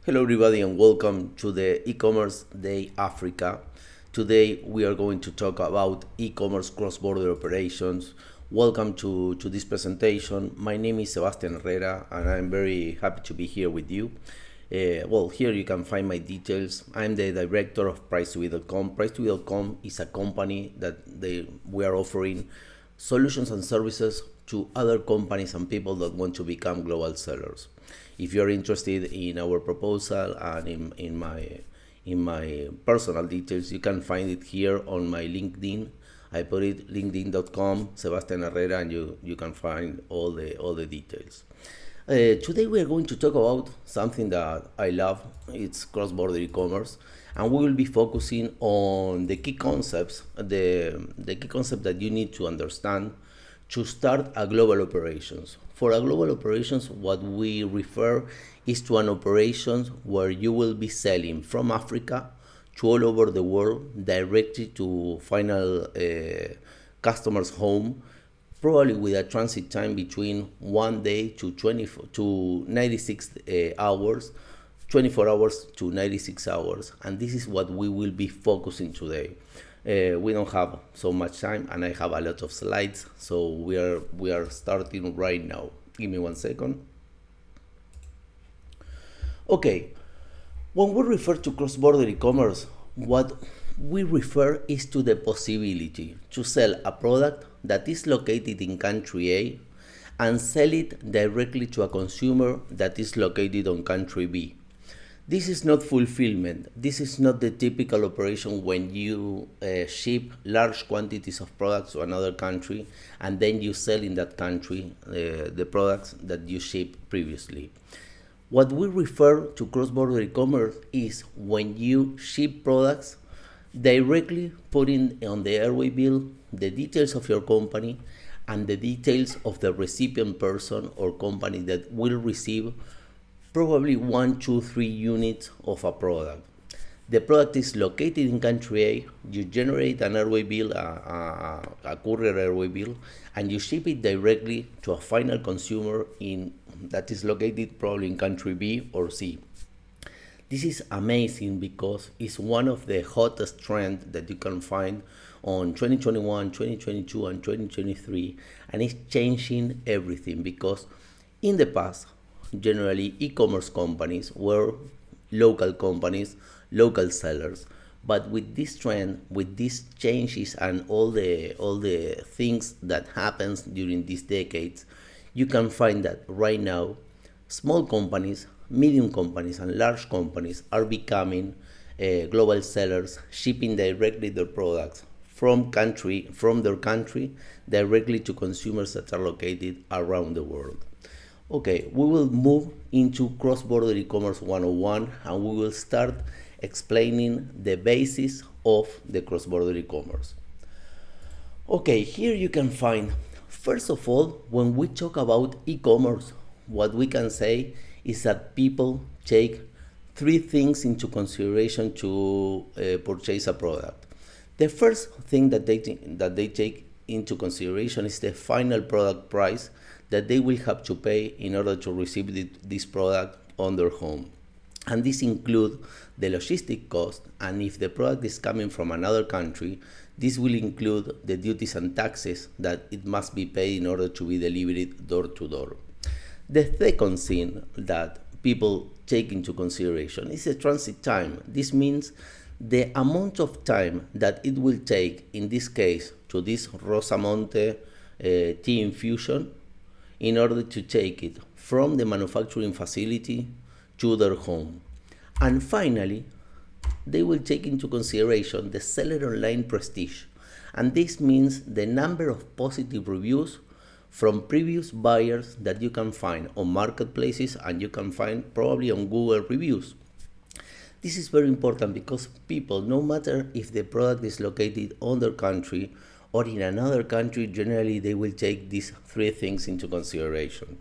Hello everybody and welcome to the e-commerce day Africa. Today we are going to talk about e-commerce cross-border operations. Welcome to this presentation. My name is Sebastian Herrera and I'm very happy to be here with you. Here you can find my details. I'm the director of Price2B.com. Price2B.com is a company that we are offering solutions and services to other companies and people that want to become global sellers. If you're interested in our proposal and in my personal details, you can find it here on my LinkedIn. I put it linkedin.com Sebastian Herrera, and you can find all the details. Today we are going to talk about something that I love. It's cross-border e-commerce, and we will be focusing on the key concepts, the key concept that you need to understand to start a global operations. For a global operations, what we refer is to an operations where you will be selling from Africa to all over the world directly to final customers' home, probably with a transit time between 1 day to 96 hours, 24 hours to 96 hours. And this is what we will be focusing today. We don't have so much time and I have a lot of slides, so we are starting right now. Give me 1 second. Okay, when we refer to cross-border e-commerce, what we refer is to the possibility to sell a product that is located in country A and sell it directly to a consumer that is located on country B. This is not fulfillment. This is not the typical operation when you ship large quantities of products to another country and then you sell in that country the products that you shipped previously. What we refer to cross-border e-commerce is when you ship products directly putting on the airway bill the details of your company and the details of the recipient person or company that will receive probably 1, 2, 3 units of a product. The product is located in country A, you generate an airway bill, a courier airway bill, and you ship it directly to a final consumer that is located probably in country B or C. This is amazing because it's one of the hottest trends that you can find on 2021, 2022, and 2023, and it's changing everything because in the past, generally e-commerce companies were local companies, local sellers, but with this trend, with these changes and all the things that happens during these decades, you can find that right now small companies, medium companies, and large companies are becoming global sellers, shipping directly their products from their country directly to consumers that are located around the world. Okay, we will move into cross-border e-commerce 101 and we will start explaining the basis of the cross-border e-commerce. Okay, here you can find, first of all, when we talk about e-commerce, what we can say is that people take 3 things into consideration to purchase a product. The first thing that they take into consideration is the final product price that they will have to pay in order to receive this product on their home. And this includes the logistic cost, and if the product is coming from another country, this will include the duties and taxes that it must be paid in order to be delivered door to door. The second thing that people take into consideration is the transit time. This means the amount of time that it will take, in this case, to this Rosamonte tea infusion, in order to take it from the manufacturing facility to their home. And finally, they will take into consideration the seller online prestige. And this means the number of positive reviews from previous buyers that you can find on marketplaces and you can find probably on Google reviews. This is very important because people, no matter if the product is located on their country or in another country, generally they will take these 3 things into consideration.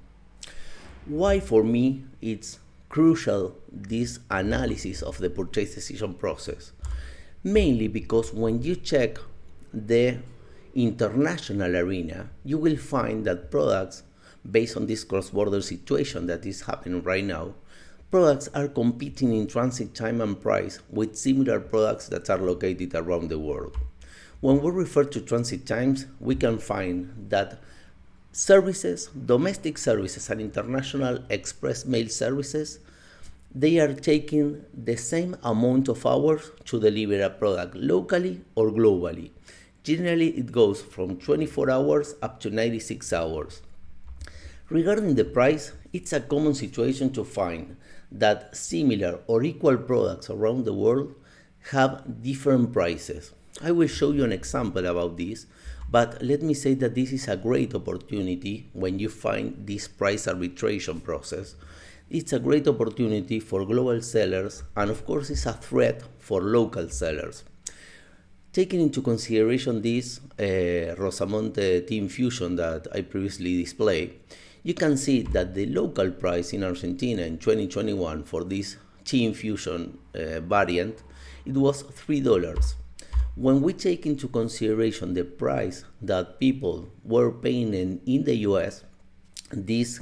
Why for me it's crucial, this analysis of the purchase decision process? Mainly because when you check the international arena, you will find that products based on this cross-border situation that is happening right now, Products are competing in transit time and price with similar products that are located around the world. When we refer to transit times, we can find that services, domestic services and international express mail services, they are taking the same amount of hours to deliver a product locally or globally. Generally, it goes from 24 hours up to 96 hours. Regarding the price, it's a common situation to find that similar or equal products around the world have different prices. I will show you an example about this, but let me say that this is a great opportunity when you find this price arbitration process. It's a great opportunity for global sellers, and of course it's a threat for local sellers. Taking into consideration this Rosamonte Team Fusion that I previously displayed, you can see that the local price in Argentina in 2021 for this Team Fusion variant, it was $3. When we take into consideration the price that people were paying in the US, this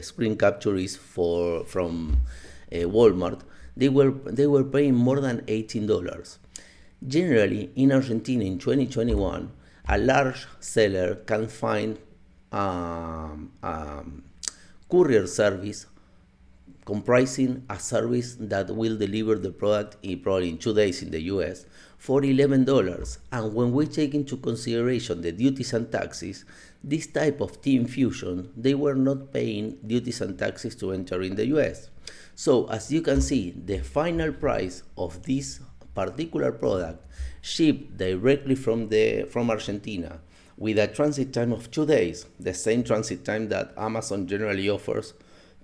screen capture is from Walmart. They were paying more than $18. Generally, in Argentina in 2021, a large seller can find courier service comprising a service that will deliver the product probably in 2 days in the US for $11. And when we take into consideration the duties and taxes, this type of Team Fusion, they were not paying duties and taxes to enter in the US. So as you can see, the final price of this particular product shipped directly from Argentina with a transit time of 2 days, the same transit time that Amazon generally offers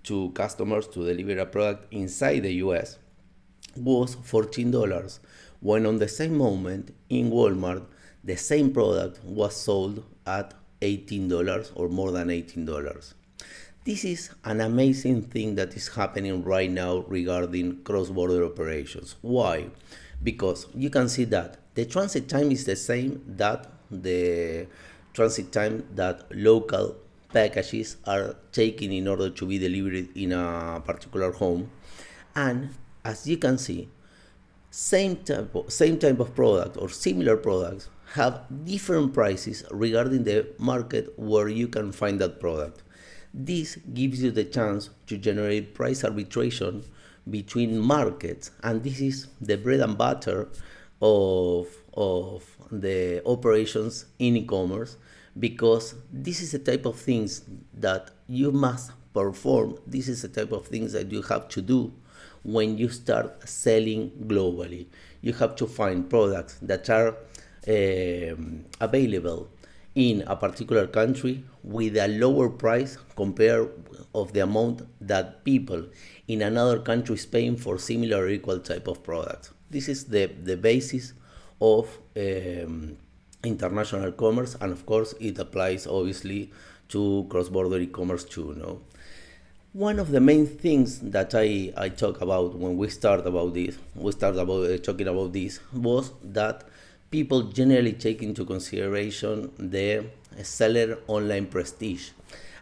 to customers to deliver a product inside the US, was $14, when on the same moment in Walmart, the same product was sold at $18 or more than $18. This is an amazing thing that is happening right now regarding cross-border operations. Why? Because you can see that the transit time is the same that the transit time that local packages are taking in order to be delivered in a particular home. And as you can see, same type of product or similar products have different prices regarding the market where you can find that product. This gives you the chance to generate price arbitration between markets, and this is the bread and butter of the operations in e-commerce, because this is the type of things that you must perform. This is the type of things that you have to do when you start selling globally. You have to find products that are available in a particular country with a lower price compared of the amount that people in another country is paying for similar or equal type of products. This is the basis of international commerce, and of course it applies obviously to cross-border e-commerce too. No? One of the main things that I talk about when we start talking about this was that people generally take into consideration the seller online prestige,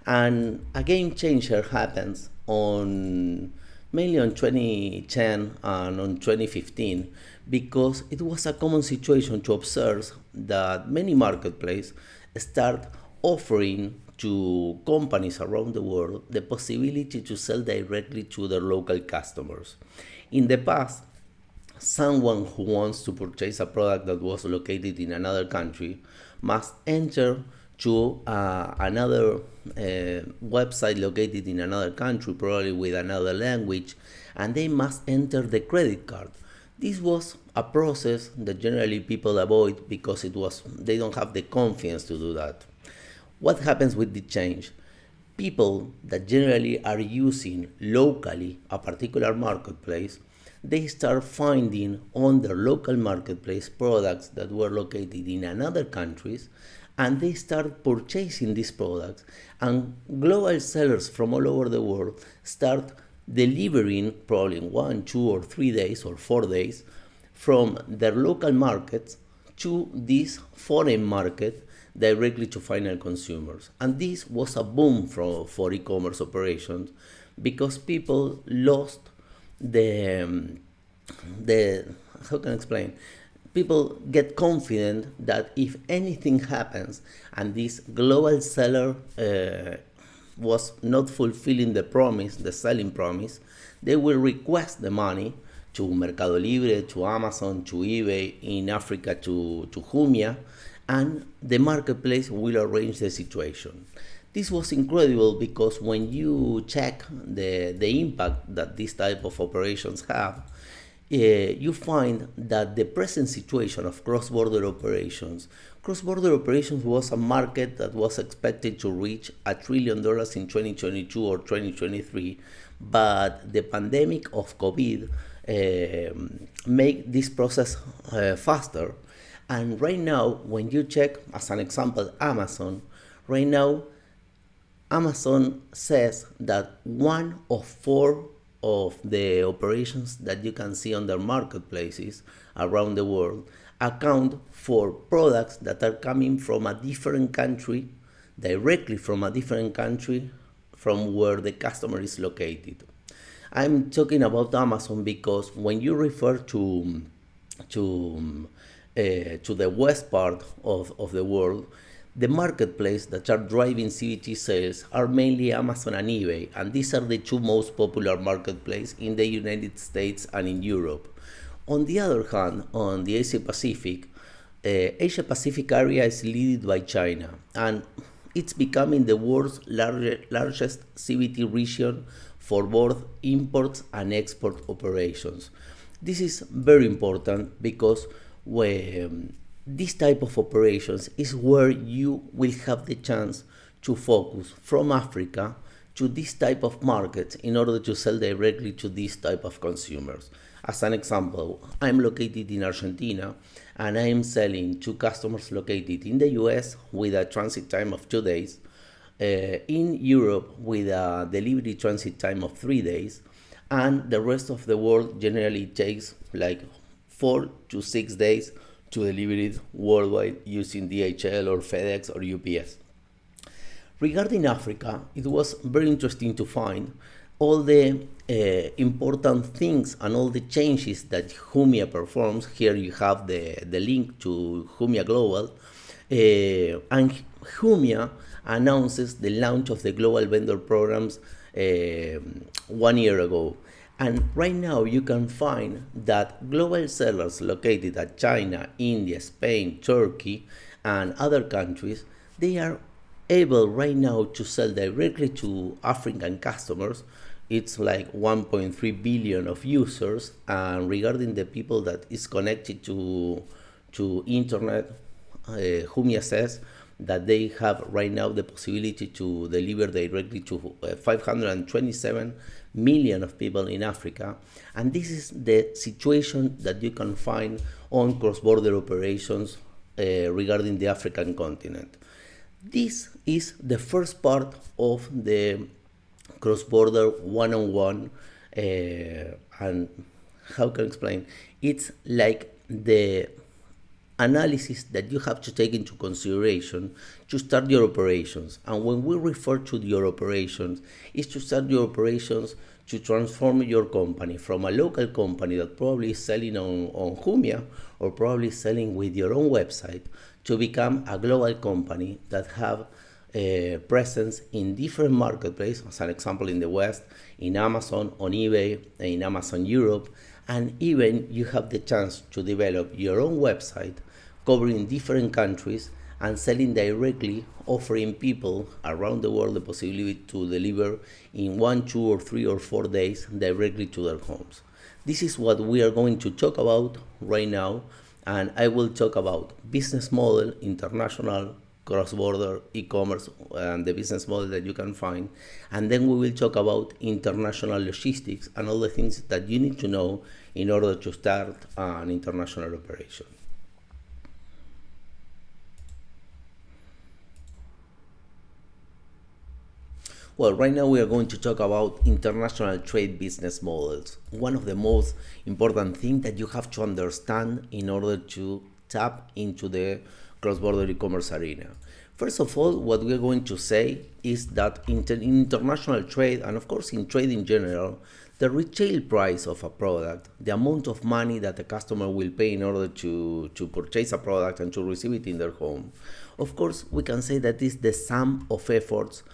and a game changer happens mainly on 2010 and on 2015, because it was a common situation to observe that many marketplaces start offering to companies around the world the possibility to sell directly to their local customers. In the past, someone who wants to purchase a product that was located in another country must enter to another website located in another country, probably with another language, and they must enter the credit card. This was a process that generally people avoid because they don't have the confidence to do that. What happens with the change? People that generally are using locally a particular marketplace, they start finding on their local marketplace products that were located in another countries, and they start purchasing these products, and global sellers from all over the world start delivering probably in 1, 2, or 3 days or 4 days from their local markets to this foreign market directly to final consumers. And this was a boom for e-commerce operations, because people lost the how can I explain? People get confident that if anything happens and this global seller was not fulfilling the promise, the selling promise, they will request the money to Mercado Libre, to Amazon, to eBay, in Africa to Jumia, and the marketplace will arrange the situation. This was incredible because when you check the impact that this type of operations have, you find that the present situation of cross-border operations was a market that was expected to reach $1 trillion in 2022 or 2023, but the pandemic of COVID make this process faster. And right now, when you check, as an example, Amazon, right now, Amazon says that 1 of 4 of the operations that you can see on their marketplaces around the world account for products that are coming from a different country, directly from a different country from where the customer is located. I'm talking about Amazon because when you refer to the west part of the world, the marketplace that are driving CBT sales are mainly Amazon and eBay, and these are the two most popular marketplaces in the United States and in Europe. On the other hand, on the Asia Pacific area is led by China, and it's becoming the world's largest CBT region for both imports and export operations. This is very important because this type of operations is where you will have the chance to focus from Africa to this type of markets in order to sell directly to this type of consumers. As an example, I'm located in Argentina and I am selling to customers located in the US with a transit time of 2 days, in Europe with a delivery transit time of 3 days, and the rest of the world generally takes like 4 to 6 days to deliver it worldwide using DHL or FedEx or UPS. Regarding Africa, it was very interesting to find all the important things and all the changes that Jumia performs. Here you have the link to Jumia Global. And Jumia announces the launch of the global vendor programs 1 year ago. And right now you can find that global sellers located at China, India, Spain, Turkey, and other countries, they are able right now to sell directly to African customers. It's like 1.3 billion of users, and regarding the people that is connected to internet, Jumia says that they have right now the possibility to deliver directly to 527 million of people in Africa. And this is the situation that you can find on cross-border operations regarding the African continent. This is the first part of the cross-border one-on-one, and how can I explain? It's like the analysis that you have to take into consideration to start your operations. And when we refer to your operations, is to start your operations to transform your company from a local company that probably is selling on Jumia or probably selling with your own website to become a global company that have a presence in different marketplaces, as an example in the West, in Amazon, on eBay, in Amazon Europe, and even you have the chance to develop your own website covering different countries and selling directly, offering people around the world the possibility to deliver in 1, 2, or 3 or 4 days directly to their homes. This is what we are going to talk about right now, and I will talk about business model, international, cross-border, e-commerce, and the business model that you can find. And then we will talk about international logistics and all the things that you need to know in order to start an international operation. Well, right now we are going to talk about international trade business models. One of the most important things that you have to understand in order to tap into the cross-border e-commerce arena. First of all, what we're going to say is that in international trade, and of course in trade in general, the retail price of a product, the amount of money that the customer will pay in order to purchase a product and to receive it in their home, of course we can say that is the sum of efforts.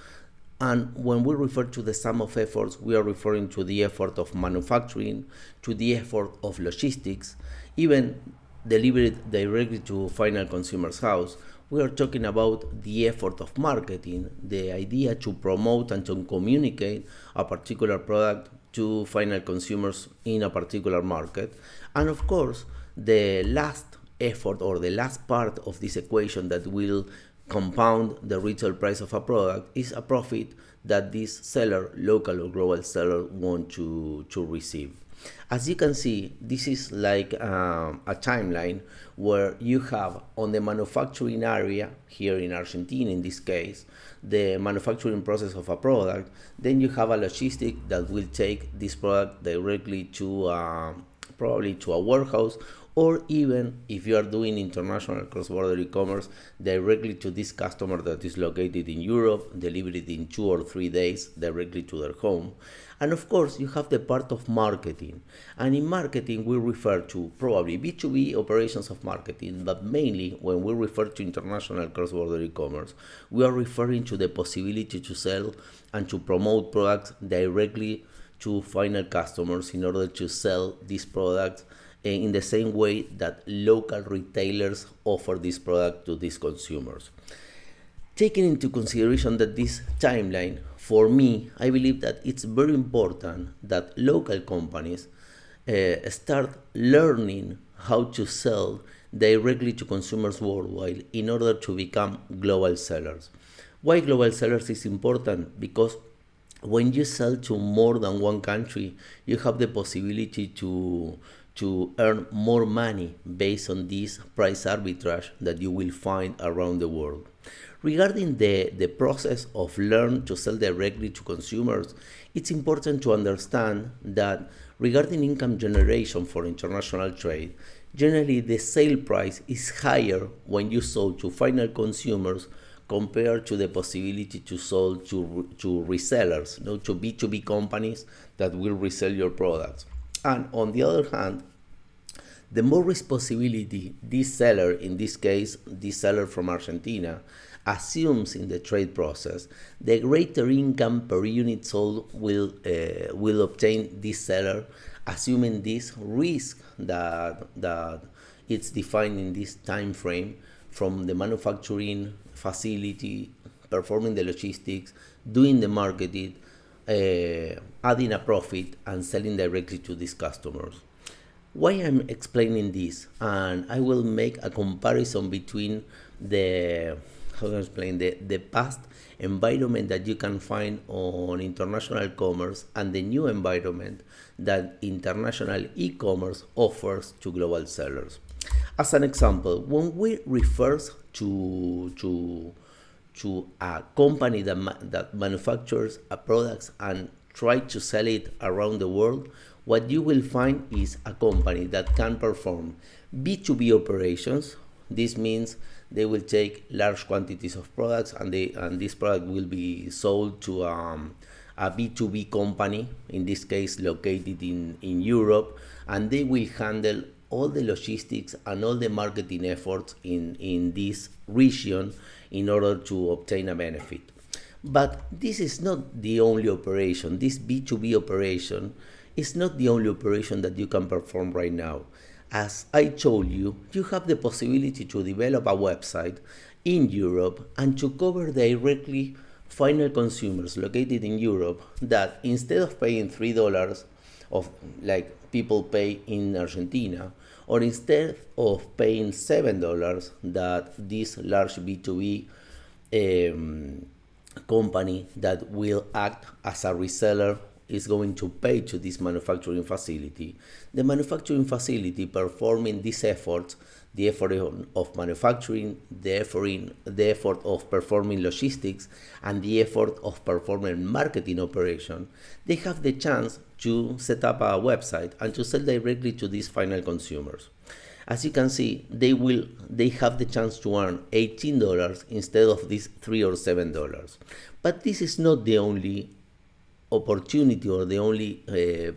And when we refer to the sum of efforts, we are referring to the effort of manufacturing, to the effort of logistics, even delivered directly to final consumer's house. We are talking about the effort of marketing, the idea to promote and to communicate a particular product to final consumers in a particular market. And of course, the last effort or the last part of this equation that will compound the retail price of a product is a profit that this seller, local or global seller, want to receive. As you can see, this is like a timeline where you have on the manufacturing area, here in Argentina in this case, the manufacturing process of a product. Then you have a logistic that will take this product directly to probably to a warehouse, or even if you are doing international cross-border e-commerce, directly to this customer that is located in Europe, deliver it in 2 or 3 days directly to their home. And of course, you have the part of marketing. And in marketing, we refer to probably B2B operations of marketing, but mainly when we refer to international cross-border e-commerce, we are referring to the possibility to sell and to promote products directly to final customers in order to sell these products in the same way that local retailers offer this product to these consumers. Taking into consideration that this timeline, for me, I believe that it's very important that local companies start learning how to sell directly to consumers worldwide in order to become global sellers. Why global sellers is important? Because when you sell to more than one country, you have the possibility to earn more money based on this price arbitrage that you will find around the world. Regarding the process of learn to sell directly to consumers, it's important to understand that regarding income generation for international trade, generally the sale price is higher when you sell to final consumers compared to the possibility to sell to resellers, to B2B companies that will resell your products. And on the other hand, the more responsibility this seller, in this case, this seller from Argentina, assumes in the trade process, the greater income per unit sold will obtain this seller, assuming this risk that it's defined in this time frame from the manufacturing facility, performing the logistics, doing the marketing, adding a profit and selling directly to these customers. Why I'm explaining this, and I will make a comparison between the past environment that you can find on international commerce and the new environment that international e-commerce offers to global sellers. As an example, when we refer to a company that manufactures a product and try to sell it around the world, what you will find is a company that can perform B2B operations. This means they will take large quantities of products and this product will be sold to a B2B company, in this case located in Europe, and they will handle all the logistics and all the marketing efforts in this region in order to obtain a benefit. But this is not the only operation. This B2B operation is not the only operation that you can perform right now. As I told you, you have the possibility to develop a website in Europe and to cover directly final consumers located in Europe that instead of paying $3 of like people pay in Argentina, or instead of paying $7 that this large B2B company that will act as a reseller is going to pay to this manufacturing facility. The manufacturing facility performing these efforts, the effort of manufacturing, the effort of performing logistics, and the effort of performing marketing operation, they have the chance to set up a website and to sell directly to these final consumers. As you can see, they have the chance to earn $18 instead of these $3 or $7. But this is not the only opportunity or the only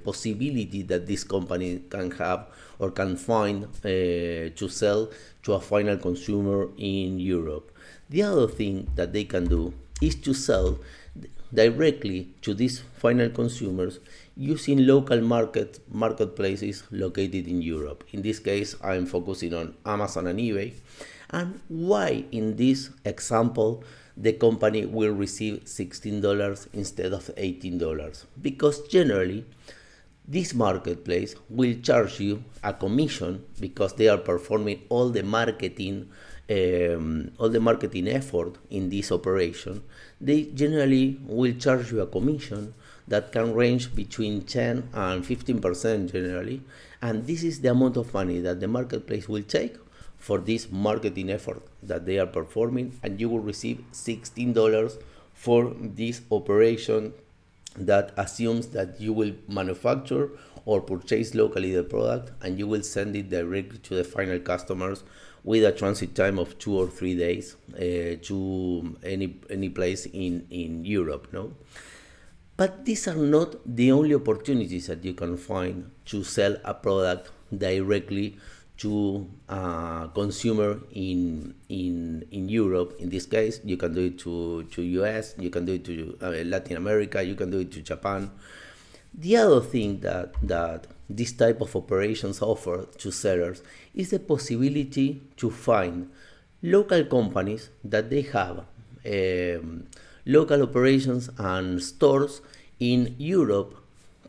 possibility that this company can have or can find to sell to a final consumer in Europe. The other thing that they can do is to sell directly to these final consumers using local marketplaces located in Europe. In this case, I'm focusing on Amazon and eBay. And why in this example the company will receive $16 instead of $18? Because generally this marketplace will charge you a commission because they are performing all the marketing effort in this operation. They generally will charge you a commission that can range between 10 and 15% generally, and this is the amount of money that the marketplace will take for this marketing effort that they are performing, and you will receive $16 for this operation that assumes that you will manufacture or purchase locally the product and you will send it directly to the final customers with a transit time of 2 or 3 days to any place in Europe. No? But these are not the only opportunities that you can find to sell a product directly to a consumer in Europe. In this case, you can do it to US, you can do it to Latin America, you can do it to Japan. The other thing that this type of operations offer to sellers is the possibility to find local companies that they have local operations and stores in Europe,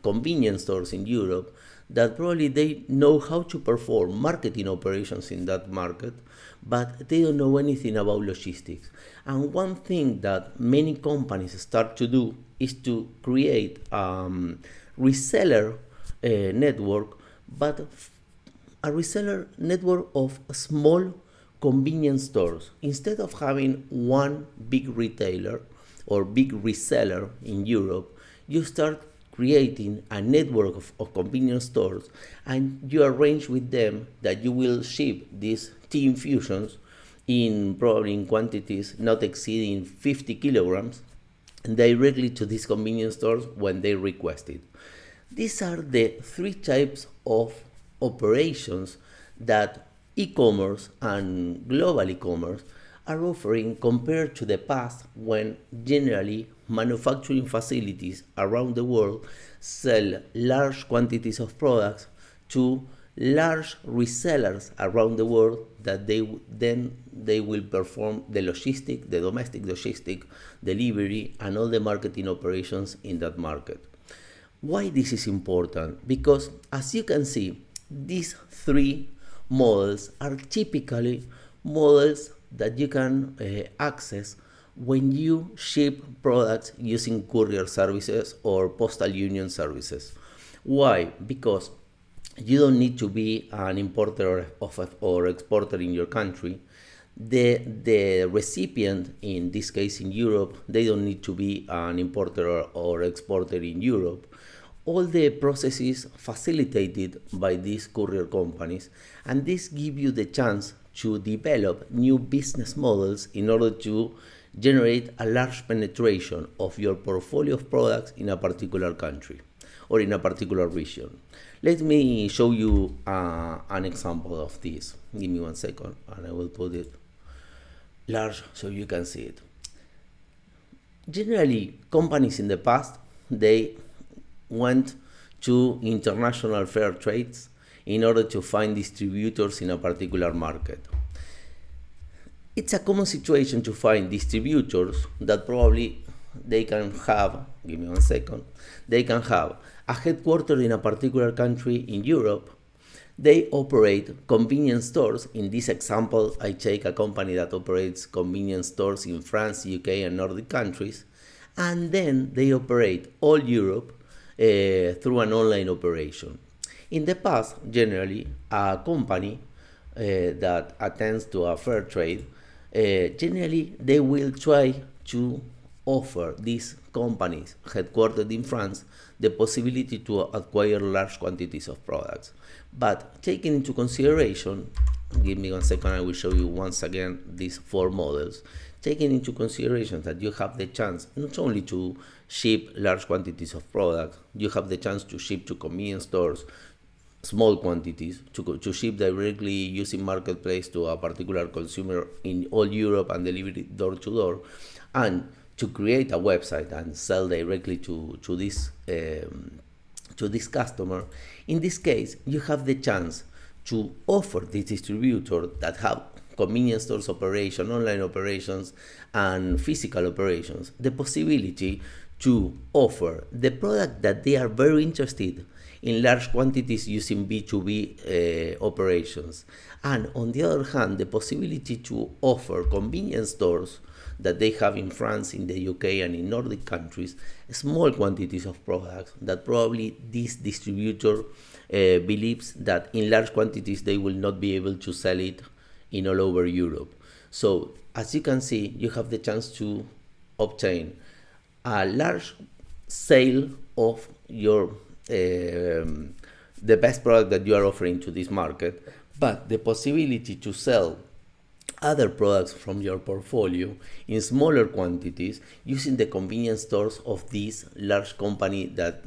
convenience stores in Europe, that probably they know how to perform marketing operations in that market, but they don't know anything about logistics. And one thing that many companies start to do is to create reseller network, but a reseller network of small convenience stores. Instead of having one big retailer or big reseller in Europe, you start creating a network of convenience stores, and you arrange with them that you will ship these tea infusions probably in quantities not exceeding 50 kilograms directly to these convenience stores when they request it. These are the 3 types of operations that e-commerce and global e-commerce are offering compared to the past, when generally manufacturing facilities around the world sell large quantities of products to large resellers around the world that they will perform the domestic logistic, delivery, and all the marketing operations in that market. Why this is important? Because as you can see, these 3 models are typically models that you can access when you ship products using courier services or postal union services. Why? Because you don't need to be an importer or exporter in your country. The recipient, in this case in Europe, they don't need to be an importer or exporter in Europe. All the processes facilitated by these courier companies, and this gives you the chance to develop new business models in order to generate a large penetration of your portfolio of products in a particular country or in a particular region. Let me show you an example of this. Give me 1 second and I will put it large so you can see it. Generally, companies in the past, they went to international fair trades in order to find distributors in a particular market. It's a common situation to find distributors that probably they can have, give me 1 second, they can have a headquarters in a particular country in Europe. They operate convenience stores. In this example, I take a company that operates convenience stores in France, UK, and Nordic countries, and then they operate all Europe through an online operation. In the past, generally, a company that attends to a fair trade, generally they will try to offer these companies headquartered in France the possibility to acquire large quantities of products. But taking into consideration, give me 1 second, I will show you once again these 4 models. Taking into consideration that you have the chance not only to ship large quantities of products, you have the chance to ship to convenience stores small quantities, to ship directly using marketplace to a particular consumer in all Europe and deliver it door to door, and to create a website and sell directly to this customer. In this case, you have the chance to offer this distributor that have convenience stores operation, online operations, and physical operations the possibility to offer the product that they are very interested in large quantities using B2B operations. And on the other hand, the possibility to offer convenience stores that they have in France, in the UK, and in Nordic countries, small quantities of products that probably this distributor believes that in large quantities they will not be able to sell it in all over Europe. So as you can see, you have the chance to obtain a large sale of your the best product that you are offering to this market, but the possibility to sell other products from your portfolio in smaller quantities using the convenience stores of this large company, that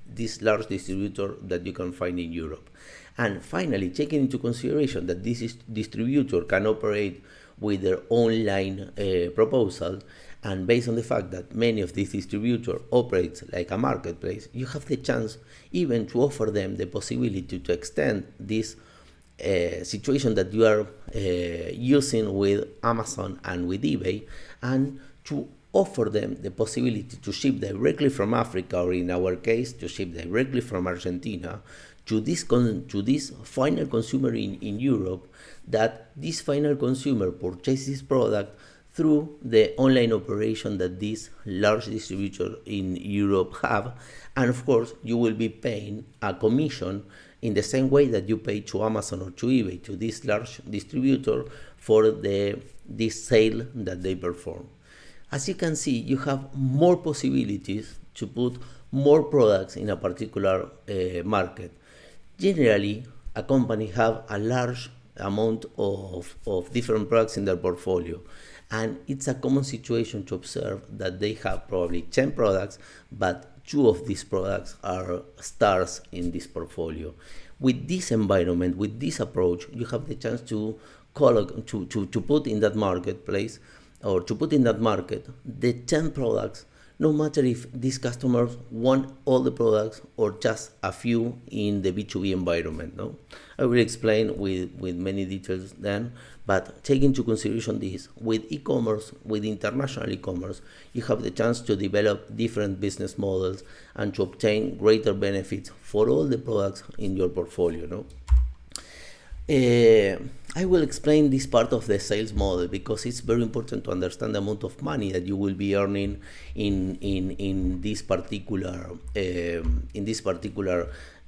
this large distributor that you can find in Europe. And finally, taking into consideration that this distributor can operate with their online proposal, and based on the fact that many of these distributors operate like a marketplace, you have the chance even to offer them the possibility to extend this situation that you are using with Amazon and with eBay, and to offer them the possibility to ship directly from Africa, or in our case, to ship directly from Argentina to this final consumer in Europe, that this final consumer purchases product through the online operation that this large distributor in Europe have. And of course, you will be paying a commission in the same way that you pay to Amazon or to eBay, to this large distributor, for this sale that they perform. As you can see, you have more possibilities to put more products in a particular market. Generally, a company have a large amount of different products in their portfolio, and it's a common situation to observe that they have probably 10 products, but 2 of these products are stars in this portfolio. With this environment, with this approach, you have the chance to put in that marketplace, or to put in that market, the 10 products, no matter if these customers want all the products or just a few in the B2B environment. No, I will explain with many details then, but take into consideration this. With e-commerce, with international e-commerce, you have the chance to develop different business models and to obtain greater benefits for all the products in your portfolio. No? I will explain this part of the sales model because it's very important to understand the amount of money that you will be earning in this particular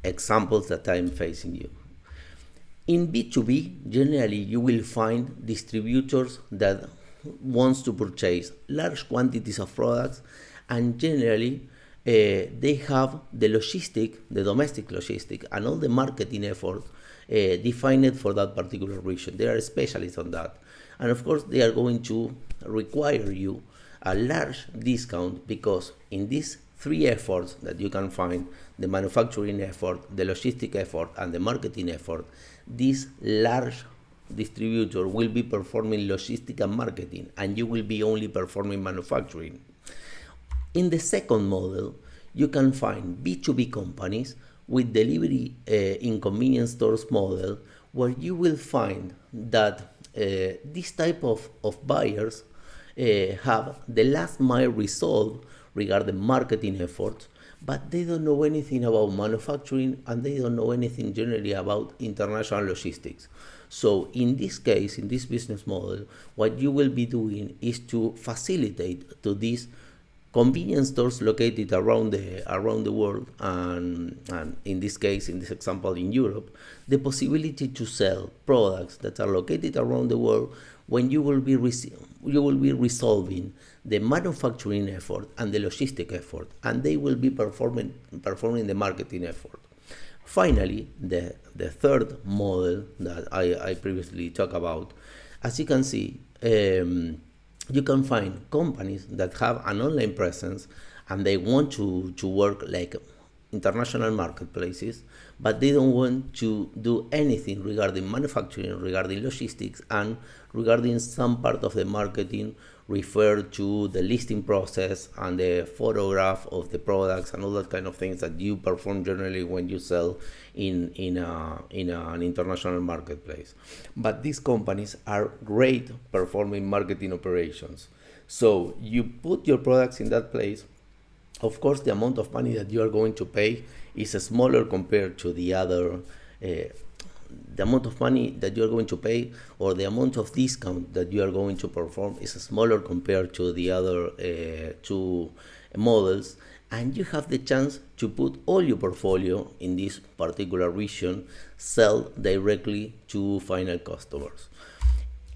examples that I'm facing you. In B2B, generally you will find distributors that wants to purchase large quantities of products, and generally they have the domestic logistic, and all the marketing effort defined for that particular region. They are specialists on that, and of course they are going to require you a large discount, because in these 3 efforts that you can find, the manufacturing effort, the logistic effort, and the marketing effort, this large distributor will be performing logistic and marketing, and you will be only performing manufacturing. In the second model, you can find B2B companies with delivery in convenience stores model, where you will find that this type of buyers have the last mile resolved regarding marketing efforts, but they don't know anything about manufacturing, and they don't know anything generally about international logistics. So in this case, in this business model, what you will be doing is to facilitate to these convenience stores located around the world, and in this case, in this example in Europe, the possibility to sell products that are located around the world, when you will be resolving the manufacturing effort and the logistic effort, and they will be performing the marketing effort. Finally, the third model that I previously talked about, as you can see, you can find companies that have an online presence and they want to work like international marketplaces, but they don't want to do anything regarding manufacturing, regarding logistics, and regarding some part of the marketing referred to the listing process and the photograph of the products and all that kind of things that you perform generally when you sell in an international marketplace. But these companies are great performing marketing operations. So you put your products in that place. Of course, the amount of money that you are going to pay is smaller compared to the other. The amount of money that you are going to pay or the amount of discount that you are going to perform is smaller compared to the other two models, and you have the chance to put all your portfolio in this particular region, sell directly to final customers.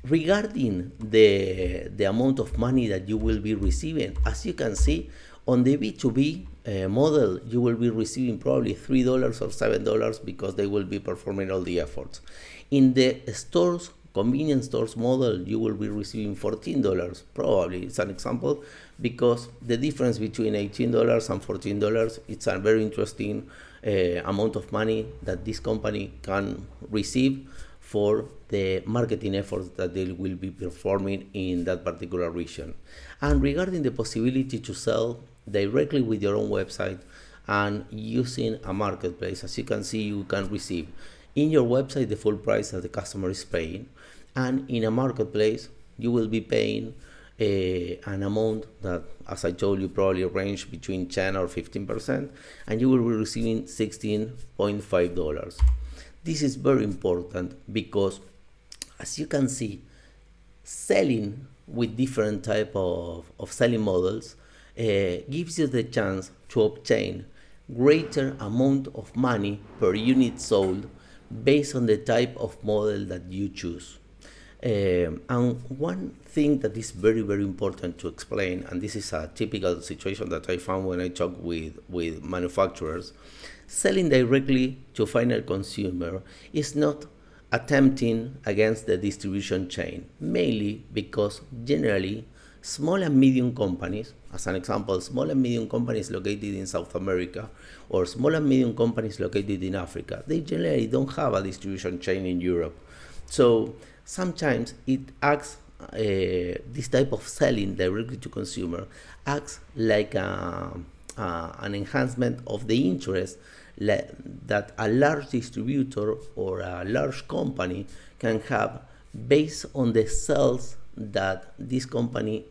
Regarding the amount of money that you will be receiving, as you can see, on the B2B model, you will be receiving probably $3 or $7 because they will be performing all the efforts. In the stores, convenience stores model, you will be receiving $14, probably. It's an example because the difference between $18 and $14, it's a very interesting amount of money that this company can receive for the marketing efforts that they will be performing in that particular region. And regarding the possibility to sell directly with your own website and using a marketplace, as you can see, you can receive in your website the full price that the customer is paying, and in a marketplace you will be paying an amount that, as I told you, probably range between 10 or 15%, and you will be receiving $16.5. This is very important because, as you can see, selling with different type of selling models gives you the chance to obtain greater amount of money per unit sold based on the type of model that you choose. And one thing that is very, very important to explain, and this is a typical situation that I found when I talk with manufacturers, selling directly to final consumer is not attempting against the distribution chain, mainly because generally small and medium companies, as an example, small and medium companies located in South America or small and medium companies located in Africa, they generally don't have a distribution chain in Europe. So sometimes it acts, this type of selling directly to consumer acts like an enhancement of the interest that a large distributor or a large company can have based on the sales that this company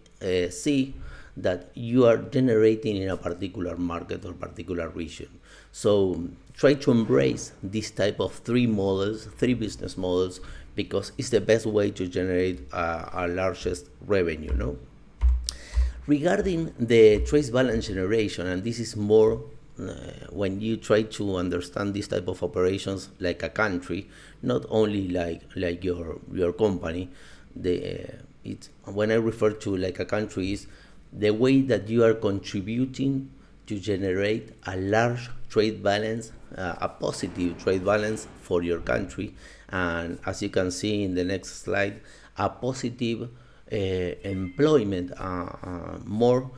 see that you are generating in a particular market or particular region. So try to embrace this type of three business models, because it's the best way to generate our largest revenue, no? Regarding the trace balance generation, and this is more when you try to understand this type of operations like a country, not only like your company. When I refer to like a country, is the way that you are contributing to generate a large trade balance, a positive trade balance for your country, and as you can see in the next slide, a positive employment, more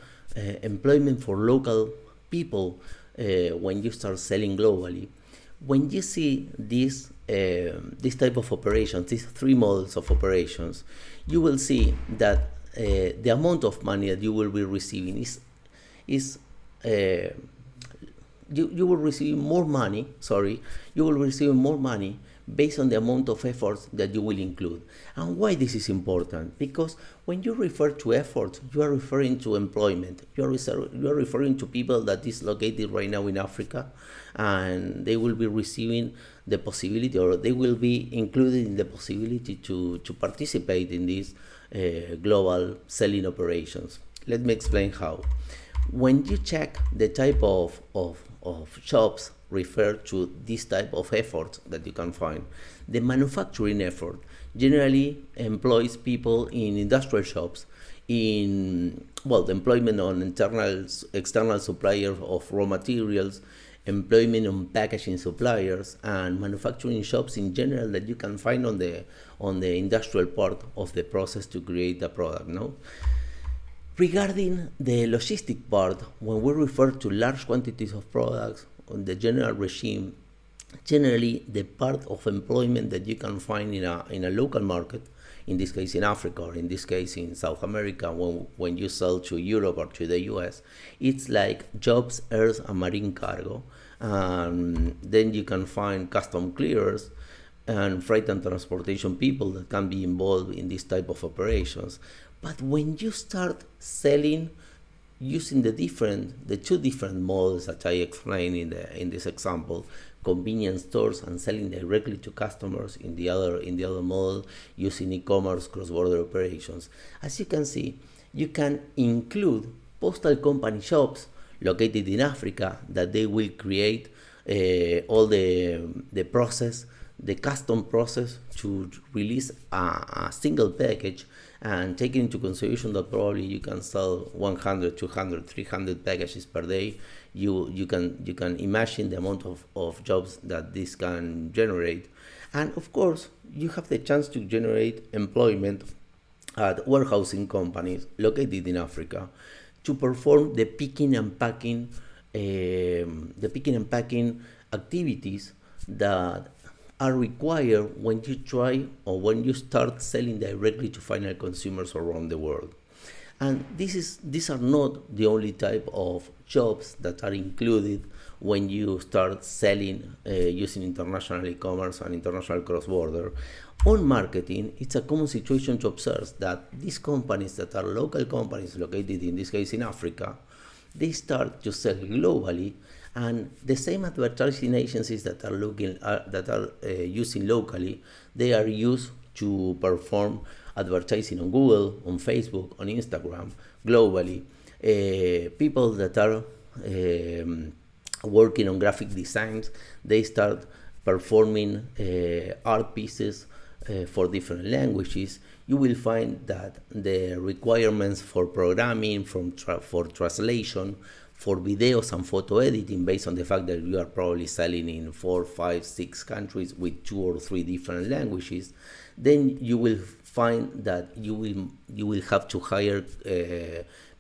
employment for local people when you start selling globally. When you see this type of operations, these three models of operations, you will see that the amount of money that you will be receiving is you will receive more money. You will receive more money based on the amount of efforts that you will include. And why this is important? Because when you refer to efforts, you are referring to employment. You are referring to people that is located right now in Africa, and they will be receiving the possibility, or they will be included in the possibility to participate in these global selling operations. Let me explain how. When you check the type of shops refer to this type of effort that you can find, the manufacturing effort generally employs people in industrial shops, in well, the employment on external suppliers of raw materials, employment on packaging suppliers, and manufacturing shops in general that you can find on the industrial part of the process to create a product. No. Regarding the logistic part, when we refer to large quantities of products on the general regime, generally the part of employment that you can find in a local market, in this case in Africa, or in this case in South America, when you sell to Europe or to the US, it's like jobs, earth, and marine cargo. Then you can find custom clearers and freight and transportation people that can be involved in this type of operations. But when you start selling using the two different models that I explained in this example, convenience stores and selling directly to customers in the other model, using e-commerce cross-border operations. As you can see, you can include postal company shops located in Africa that they will create all the process, the custom process to release a single package, and taking into consideration that probably you can sell 100, 200, 300 packages per day, you can imagine the amount of jobs that this can generate. And of course, you have the chance to generate employment at warehousing companies located in Africa to perform the picking and packing activities that are required when you try or when you start selling directly to final consumers around the world. And these are not the only type of jobs that are included when you start selling using international e-commerce and international cross-border. On marketing, it's a common situation to observe that these companies that are local companies located, in this case in Africa, they start to sell globally, and the same advertising agencies that are using locally, they are used to perform advertising on Google, on Facebook, on Instagram, globally. People that are working on graphic designs, they start performing art pieces for different languages. You will find that the requirements for programming, for translation, for videos and photo editing, based on the fact that you are probably selling in 4, 5, 6 countries with 2 or 3 different languages, then you will find that you will have to hire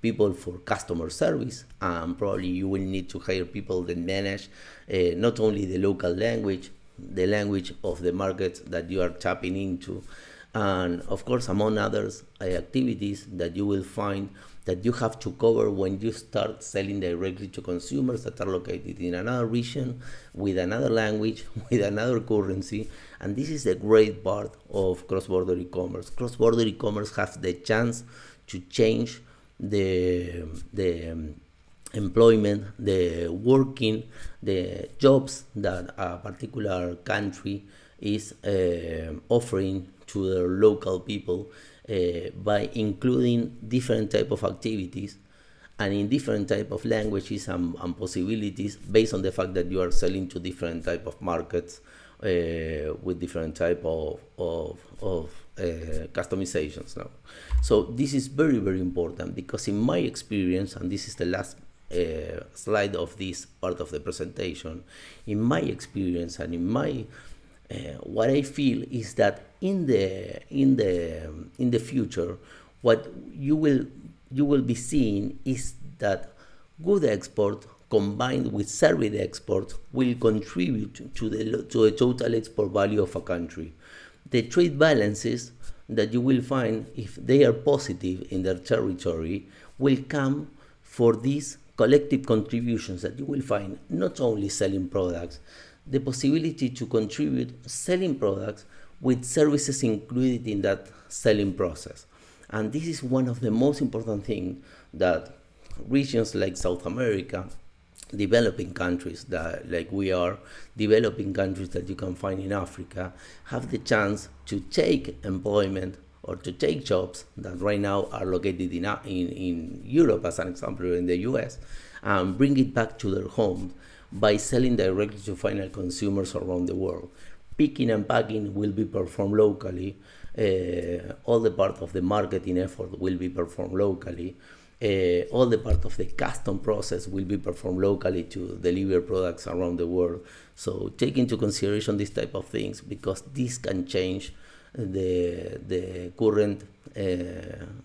people for customer service, and probably you will need to hire people that manage not only the local language, the language of the market that you are tapping into, and of course, among others, activities that you will find that you have to cover when you start selling directly to consumers that are located in another region, with another language, with another currency. And this is the great part of cross-border e-commerce. Cross-border e-commerce has the chance to change the employment, the working, the jobs that a particular country is offering to their local people by including different type of activities and in different type of languages and possibilities, based on the fact that you are selling to different type of markets with different type of customizations now. So this is very, very important, because in my experience, and this is the last slide of this part of the presentation, in my experience and in my what I feel is that in the future, what you will be seeing is that good export combined with service export will contribute to the total export value of a country. The trade balances that you will find, if they are positive in their territory, will come for these collective contributions that you will find, not only selling products, the possibility to contribute selling products with services included in that selling process. And this is one of the most important things that regions like South America, developing countries that, like we are, developing countries that you can find in Africa, have the chance to take employment or to take jobs that right now are located in Europe, as an example, or in the US, and bring it back to their homes by selling directly to final consumers around the world. Picking and packing will be performed locally. All the part of the marketing effort will be performed locally. All the part of the custom process will be performed locally to deliver products around the world. So take into consideration these type of things, because this can change the current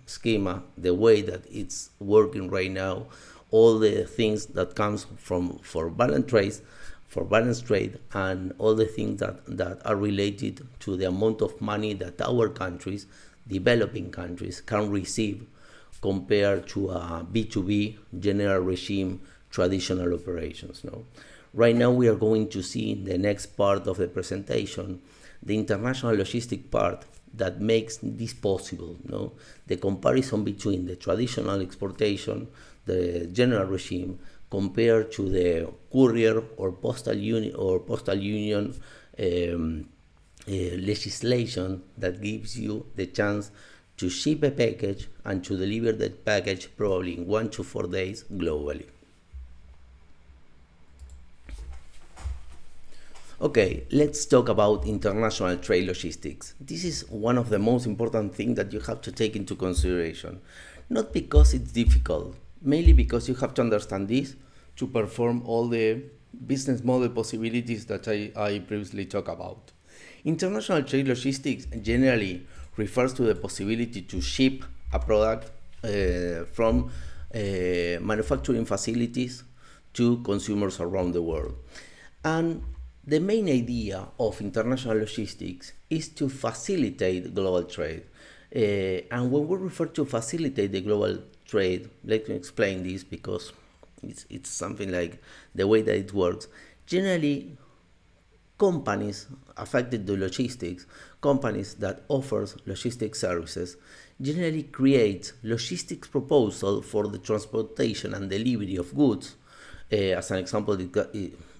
schema, the way that it's working right now, all the things that comes from for balance trade, and all the things that are related to the amount of money that our countries, developing countries, can receive compared to a B2B general regime traditional operations. No? Right now we are going to see in the next part of the presentation the international logistic part that makes this possible. No? The comparison between the traditional exportation, the general regime, compared to the courier or postal union legislation that gives you the chance to ship a package and to deliver that package probably in 1 to 4 days globally. Okay, let's talk about international trade logistics. This is one of the most important things that you have to take into consideration. Not because it's difficult, mainly because you have to understand this to perform all the business model possibilities that I previously talked about. International trade logistics generally refers to the possibility to ship a product from manufacturing facilities to consumers around the world. And the main idea of international logistics is to facilitate global trade. And when we refer to facilitate the global trade, let me explain this, because it's something like the way that it works. Generally, companies affected to logistics, companies that offers logistics services, generally create logistics proposal for the transportation and delivery of goods. As an example,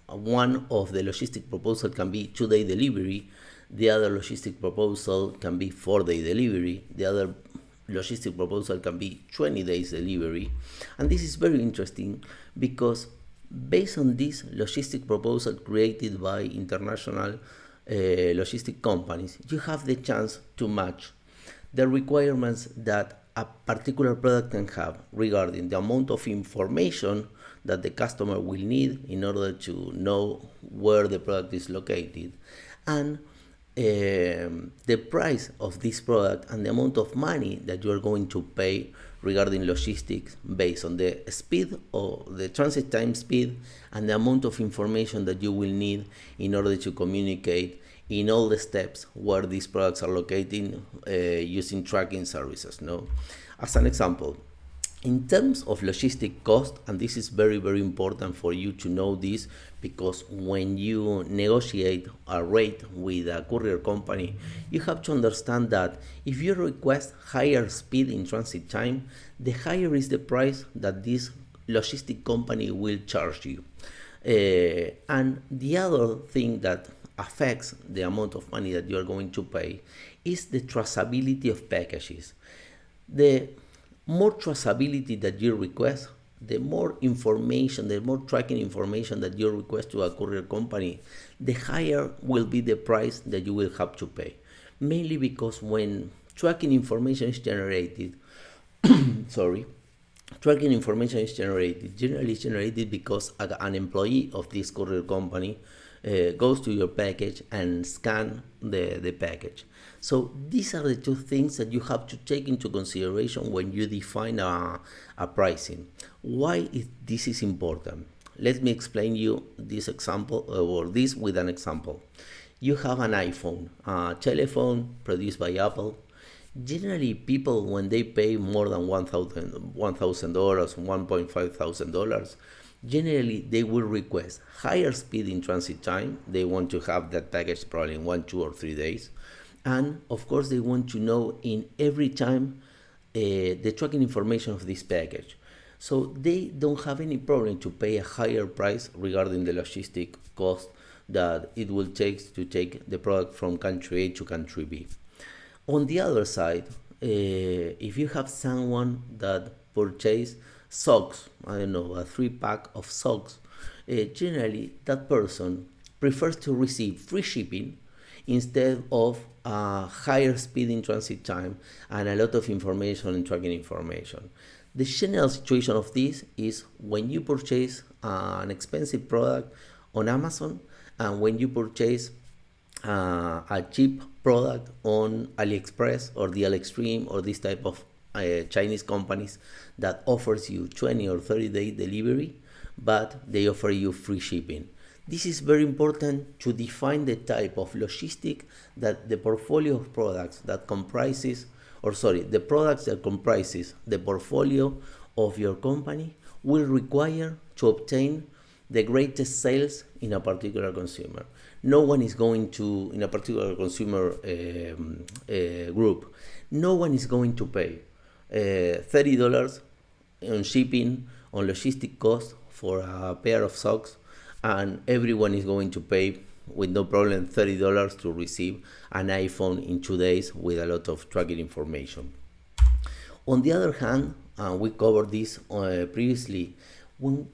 one of the logistic proposal can be 2-day delivery. The other logistic proposal can be 4-day delivery. The other logistic proposal can be 20 days delivery. And this is very interesting because based on this logistic proposal created by international logistic companies, you have the chance to match the requirements that a particular product can have regarding the amount of information that the customer will need in order to know where the product is located, and the price of this product and the amount of money that you are going to pay regarding logistics based on the speed or the transit time speed and the amount of information that you will need in order to communicate in all the steps where these products are located using tracking services. No? As an example, in terms of logistic cost, and this is very, very important for you to know this, because when you negotiate a rate with a courier company, you have to understand that if you request higher speed in transit time, the higher is the price that this logistic company will charge you. And the other thing that affects the amount of money that you are going to pay is the traceability of packages. The more traceability that you request, the more information, the more tracking information that you request to a courier company, the higher will be the price that you will have to pay. Mainly because when tracking information is generated, tracking information is generally generated because an employee of this courier company goes to your package and scan the package. So these are the two things that you have to take into consideration when you define a pricing. Why this is important? Let me explain you this example, or this with an example. You have an iPhone, a telephone produced by Apple. Generally, people, when they pay more than $1,000, $1,500, generally they will request higher speed in transit time. They want to have that package probably in 1, 2, or 3 days. And of course, they want to know in every time the tracking information of this package. So they don't have any problem to pay a higher price regarding the logistic cost that it will take to take the product from country A to country B. On the other side, if you have someone that purchased socks, I don't know, a 3-pack of socks, generally that person prefers to receive free shipping instead of higher speed in transit time and a lot of information and tracking information. The general situation of this is when you purchase an expensive product on Amazon and when you purchase a cheap product on AliExpress or the AliExtreme or this type of Chinese companies that offers you 20 or 30-day delivery, but they offer you free shipping. This is very important to define the type of logistic that the portfolio of products that comprises, the products that comprises the portfolio of your company will require to obtain the greatest sales in a particular consumer. No one is going to, in a particular consumer group, no one is going to pay $30 on shipping, on logistic cost for a pair of socks, and everyone is going to pay with no problem $30 to receive an iPhone in 2 days with a lot of tracking information. On the other hand, we covered this previously, when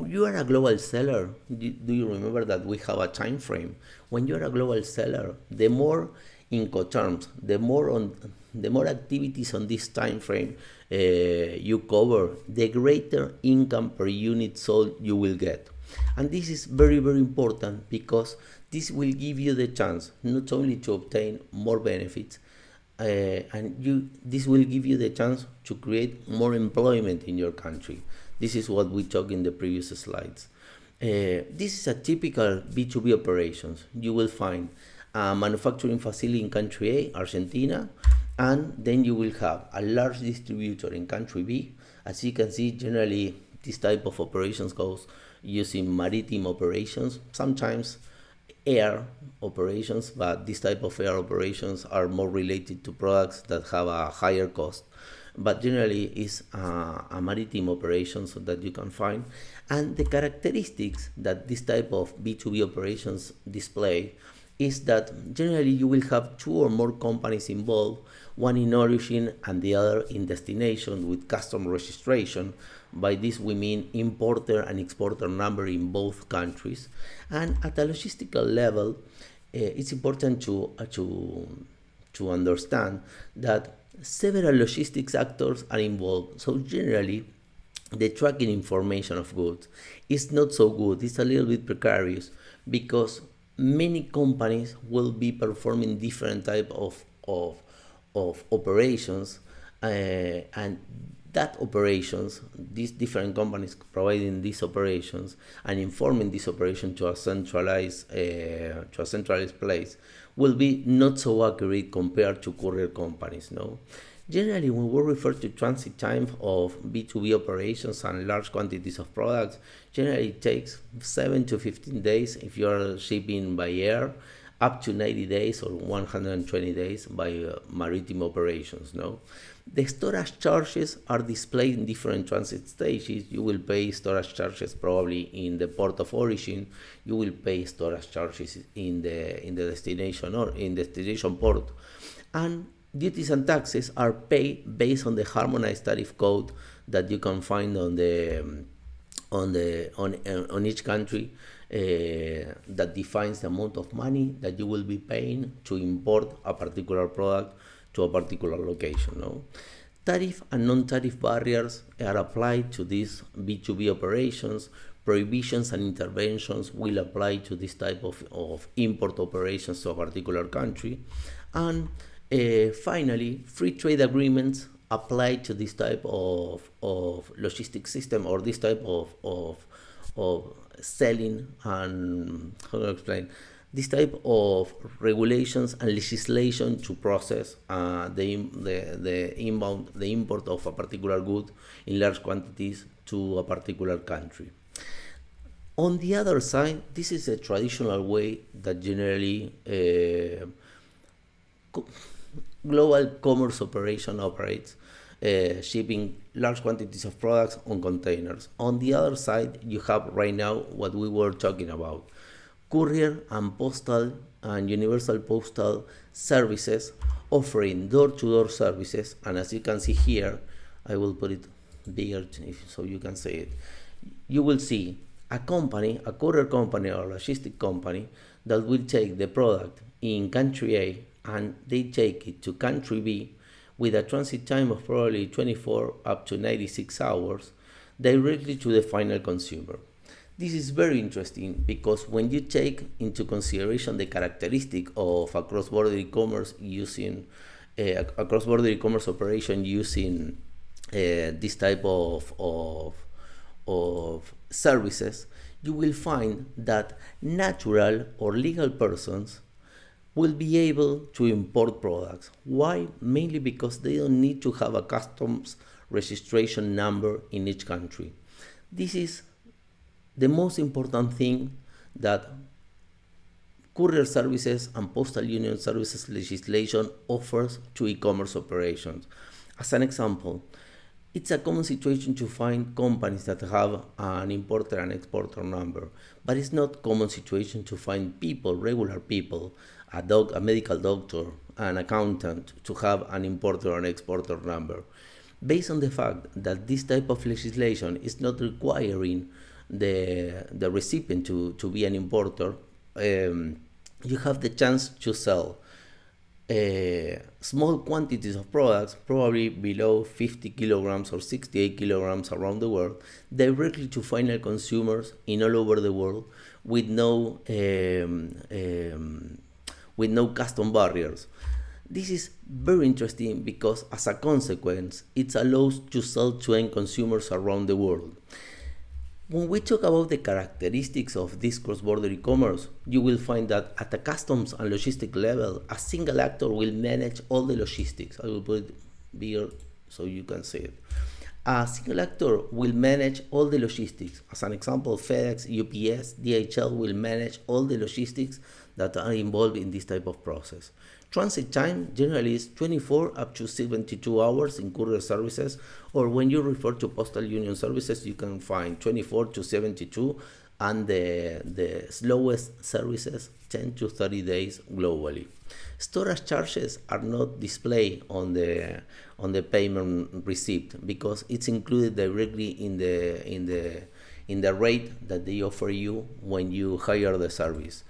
you are a global seller, do you remember that we have a time frame? When you are a global seller, the more Incoterms, the more activities on this time frame you cover, the greater income per unit sold you will get. And this is very, very important because this will give you the chance not only to obtain more benefits, this will give you the chance to create more employment in your country. This is what we talked in the previous slides. This is a typical B2B operations. You will find a manufacturing facility in country A, Argentina, and then you will have a large distributor in country B. As you can see, generally this type of operations goes using maritime operations, sometimes air operations, but this type of air operations are more related to products that have a higher cost. But generally is a maritime operation so that you can find. And the characteristics that this type of B2B operations display is that generally you will have 2 or more companies involved, one in origin and the other in destination with custom registration. By this we mean importer and exporter number in both countries. And at a logistical level, it's important to understand that several logistics actors are involved. So generally, the tracking information of goods is not so good. It's a little bit precarious because many companies will be performing different type of operations, and that operations, these different companies providing these operations and informing this operation to a centralized place will be not so accurate compared to courier companies. No, generally when we refer to transit time of B2B operations and large quantities of products, generally it takes 7 to 15 days if you are shipping by air, up to 90 days or 120 days by maritime operations. No, the storage charges are displayed in different transit stages. You will pay storage charges probably in the port of origin. You will pay storage charges in the destination or in destination port, and duties and taxes are paid based on the harmonized tariff code that you can find on each country. That defines the amount of money that you will be paying to import a particular product to a particular location. No? Tariff and non-tariff barriers are applied to these B2B operations. Prohibitions and interventions will apply to this type of import operations to a particular country. And finally, free trade agreements apply to this type of logistic system or this type of selling, and how to explain this type of regulations and legislation to process the import of a particular good in large quantities to a particular country. On the other side, this is a traditional way that generally global commerce operation operates, shipping large quantities of products on containers. On the other side, you have right now what we were talking about, courier and postal and universal postal services offering door-to-door services. And as you can see here, I will put it bigger so you can see it. You will see a company, a courier company or logistic company that will take the product in country A and they take it to country B with a transit time of probably 24 up to 96 hours directly to the final consumer. This is very interesting because when you take into consideration the characteristic of a cross-border e-commerce using a cross-border e-commerce operation using this type of services, you will find that natural or legal persons will be able to import products. Why? Mainly because they don't need to have a customs registration number in each country. This is the most important thing that courier services and postal union services legislation offers to e-commerce operations. As an example, it's a common situation to find companies that have an importer and exporter number, but it's not common situation to find people, regular people, a medical doctor, an accountant to have an importer and exporter number. Based on the fact that this type of legislation is not requiring the recipient to be an importer, you have the chance to sell small quantities of products, probably below 50 kilograms or 68 kilograms around the world, directly to final consumers in all over the world with no custom barriers. This is very interesting because as a consequence, it allows to sell to end consumers around the world. When we talk about the characteristics of this cross-border e-commerce, you will find that at the customs and logistic level, a single actor will manage all the logistics. I will put it bigger so you can see it. A single actor will manage all the logistics. As an example, FedEx, UPS, DHL will manage all the logistics that are involved in this type of process. Transit time generally is 24 up to 72 hours in courier services, or when you refer to postal union services, you can find 24 to 72, and the slowest services 10 to 30 days globally. Storage charges are not displayed on the payment receipt because it's included directly in the rate that they offer you when you hire the service.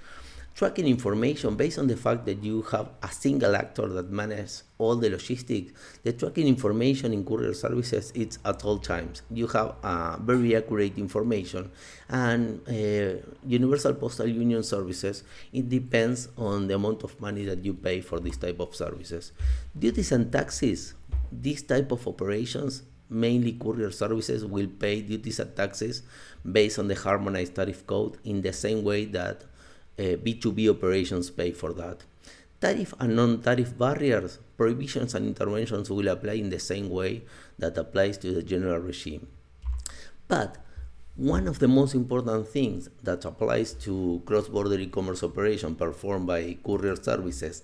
Tracking information based on the fact that you have a single actor that manages all the logistics. The tracking information in courier services is at all times. You have very accurate information, and Universal Postal Union services, it depends on the amount of money that you pay for this type of services. Duties and taxes, this type of operations, mainly courier services, will pay duties and taxes based on the harmonized tariff code in the same way that B2B operations pay for that. Tariff and non-tariff barriers, prohibitions and interventions will apply in the same way that applies to the general regime. But one of the most important things that applies to cross-border e-commerce operation performed by courier services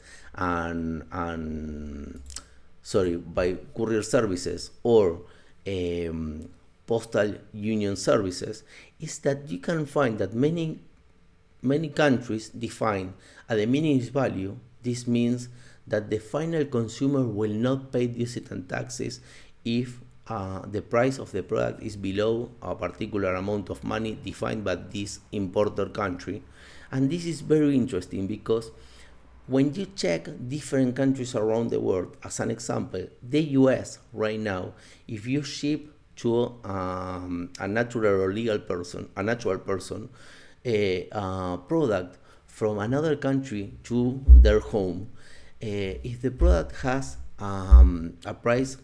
by courier services or postal union services is that you can find that many countries define a de minimis value. This means that the final consumer will not pay duties and taxes if the price of the product is below a particular amount of money defined by this importer country. And this is very interesting because when you check different countries around the world, as an example, the US right now, if you ship to a natural or legal person, a natural person, a product from another country to their home, if the product has a price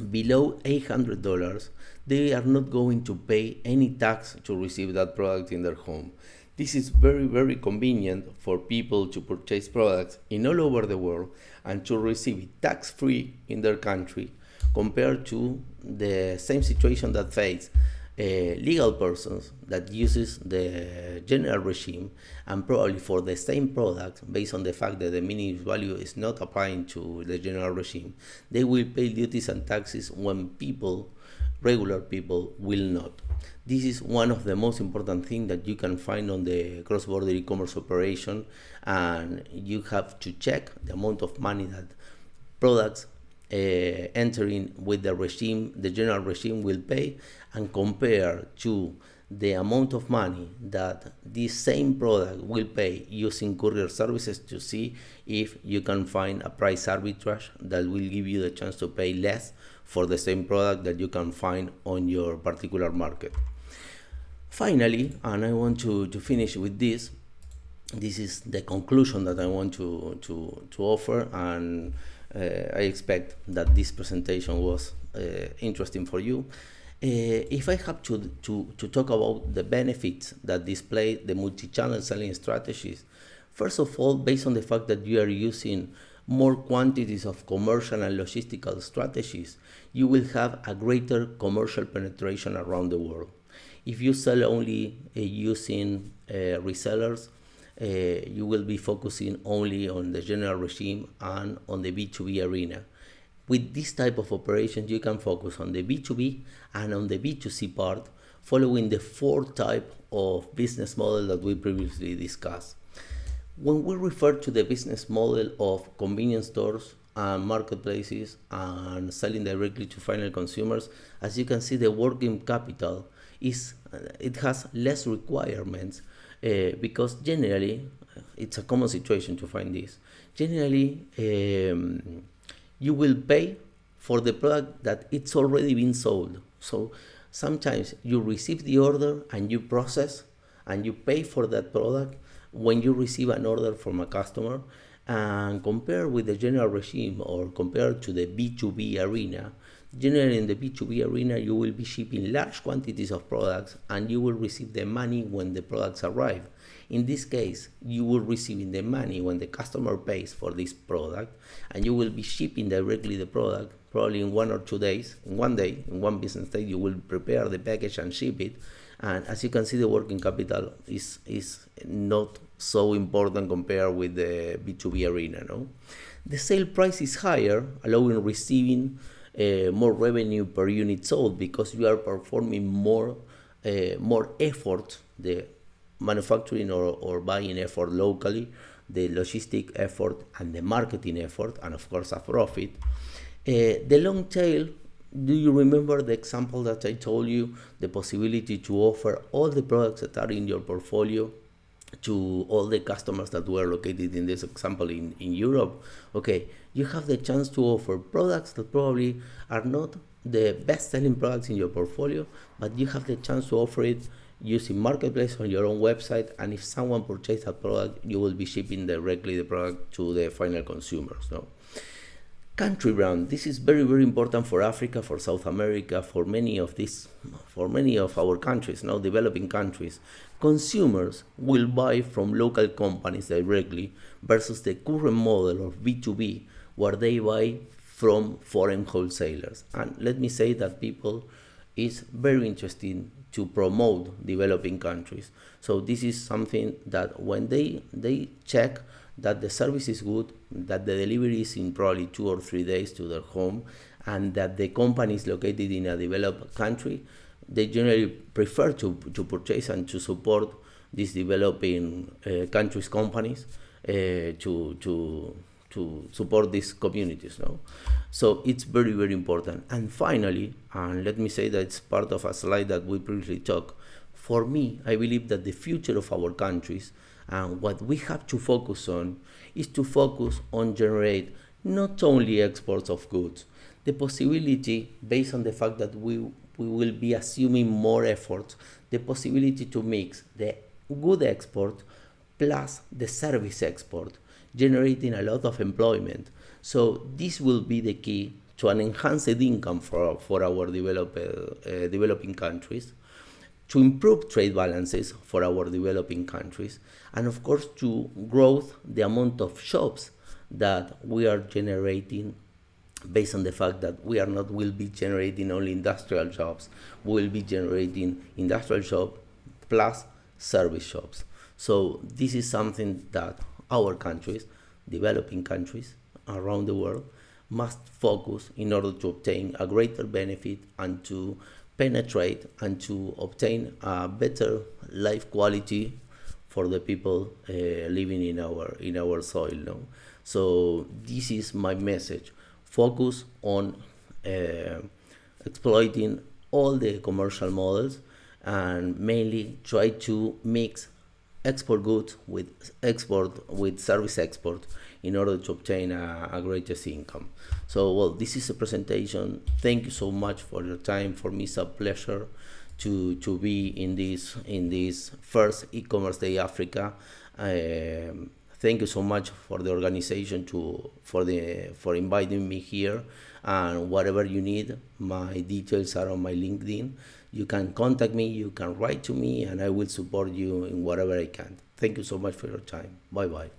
below $800, they are not going to pay any tax to receive that product in their home. This is very, very convenient for people to purchase products in all over the world and to receive it tax-free in their country, compared to the same situation that face legal persons that uses the general regime, and probably for the same product, based on the fact that the minimum value is not applying to the general regime, they will pay duties and taxes when regular people will not. This is one of the most important things that you can find on the cross-border e-commerce operation, and you have to check the amount of money that products entering with the regime, the general regime, will pay, and compare to the amount of money that this same product will pay using courier services to see if you can find a price arbitrage that will give you the chance to pay less for the same product that you can find on your particular market. Finally, and I want to finish with this is the conclusion that I want to offer, and I expect that this presentation was interesting for you. If I have to talk about the benefits that display the multi-channel selling strategies, first of all, based on the fact that you are using more quantities of commercial and logistical strategies, you will have a greater commercial penetration around the world. If you sell only using resellers, you will be focusing only on the general regime and on the B2B arena. With this type of operations, you can focus on the B2B and on the B2C part, following the 4 type of business model that we previously discussed. When we refer to the business model of convenience stores and marketplaces and selling directly to final consumers, as you can see, the working capital it has less requirements because generally it's a common situation to find this. Generally, you will pay for the product that it's already been sold. So sometimes you receive the order and you process and you pay for that product when you receive an order from a customer. And compared with the general regime or compared to the B2B arena, generally in the B2B arena you will be shipping large quantities of products and you will receive the money when the products arrive. In this case, you will receive the money when the customer pays for this product, and you will be shipping directly the product probably in 1 or 2 days. In 1 day, in 1 business day, you will prepare the package and ship it. And as you can see, the working capital is not so important compared with the B2B arena. No? The sale price is higher, allowing receiving more revenue per unit sold because you are performing more effort, the manufacturing or buying effort locally, the logistic effort and the marketing effort, and of course a profit. The long tail, do you remember the example that I told you, the possibility to offer all the products that are in your portfolio to all the customers that were located in this example in Europe? Okay, you have the chance to offer products that probably are not the best selling products in your portfolio, but you have the chance to offer it using marketplace on your own website, and if someone purchases that product, you will be shipping directly the product to the final consumers. No? Country brand. This is very, very important for Africa, for South America, for many of our countries, now developing countries. Consumers will buy from local companies directly versus the current model of B2B, where they buy from foreign wholesalers. And let me say that people is very interested to promote developing countries. So this is something that when they check that the service is good, that the delivery is in probably 2 or 3 days to their home, and that the company is located in a developed country, they generally prefer to purchase and to support these developing countries companies to support these communities. No? So it's very, very important. And finally, and let me say that it's part of a slide that we previously talked, for me, I believe that the future of our countries and what we have to focus on is to focus on generate not only exports of goods, the possibility, based on the fact that we will be assuming more efforts, the possibility to mix the good export plus the service export, generating a lot of employment. So this will be the key to an enhanced income for our developing countries, to improve trade balances for our developing countries, and of course to grow the amount of shops that we are generating, based on the fact that will be generating only industrial jobs, we will be generating industrial jobs plus service shops. So this is something that our countries, developing countries around the world, must focus in order to obtain a greater benefit and to penetrate and to obtain a better life quality for the people living in our soil. No? So this is my message. Focus on exploiting all the commercial models and mainly try to mix export goods with service export in order to obtain a greatest income. So well, this is a presentation. Thank you so much for your time. For me, it's a pleasure to be in this first e-commerce day Africa. Thank you so much for the organization for inviting me here. And whatever you need, my details are on my LinkedIn. You can contact me, you can write to me, and I will support you in whatever I can. Thank you so much for your time. Bye bye.